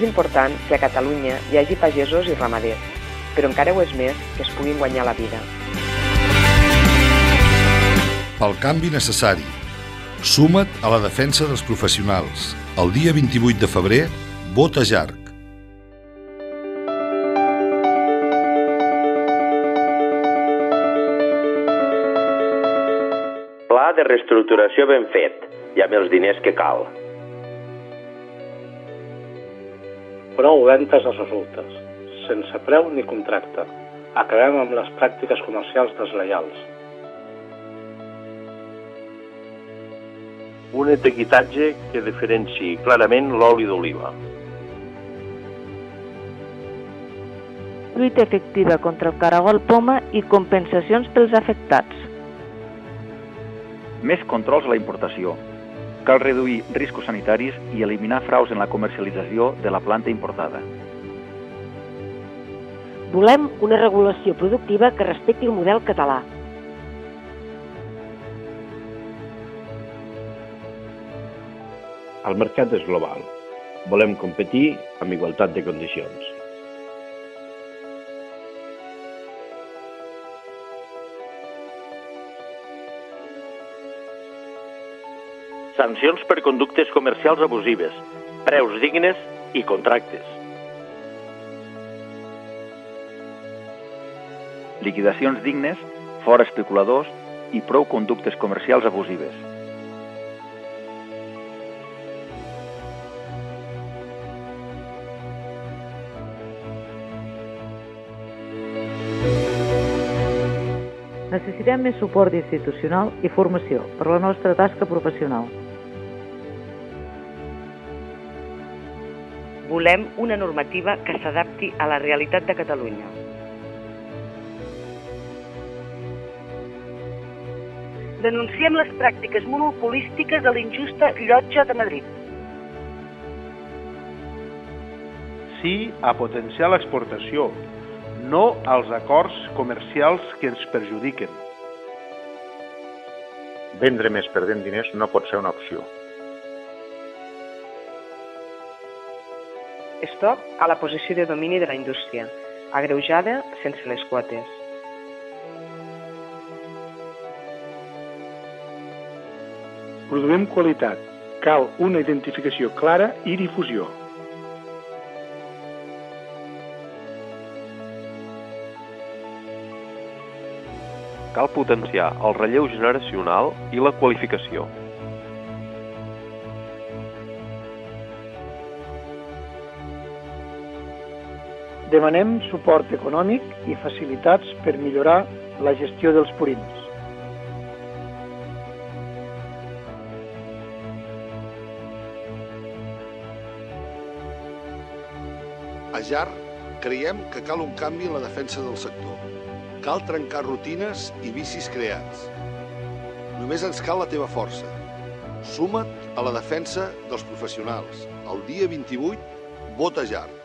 És important que a Catalunya hi hagi pagesos i ramaders, però encara ho és més que es puguin guanyar la vida. Pel canvi necessari. Suma't a la defensa dels professionals. El dia 28 de febrer, vota JARC. Pla de reestructuració ben fet i amb els diners que cal. Prou ventes als resultes, sense preu ni contracte. Acabem amb les pràctiques comercials deslleials. Un etiquetatge que diferenciï clarament l'oli d'oliva. Lluita efectiva contra el caragol poma i compensacions pels afectats. Més controls a la importació. Cal reduir riscos sanitaris i eliminar fraus en la comercialització de la planta importada. Volem una regulació productiva que respecti el model català. El mercat és global. Volem competir amb igualtat de condicions. Sancions per conductes comercials abusives, preus dignes i contractes. Liquidacions dignes, fora especuladors i prou conductes comercials abusives. Necessitem més suport institucional i formació per a la nostra tasca professional. Volem una normativa que s'adapti a la realitat de Catalunya. Denunciem les pràctiques monopolístiques de l'injusta llotja de Madrid. Sí a potenciar l'exportació, no als acords comercials que ens perjudiquen. Vendre més perdent diners no pot ser una opció. Stop a la posició de domini de la indústria, agreujada sense les quotes. Produïm qualitat. Cal una identificació clara i difusió. Cal potenciar el relleu generacional i la qualificació. Demanem suport econòmic i facilitats per millorar la gestió dels purins. A JARC creiem que cal un canvi en la defensa del sector. Cal trencar rutines i vicis creats. Només ens cal la teva força. Suma't a la defensa dels professionals. El dia 28, vota JARC.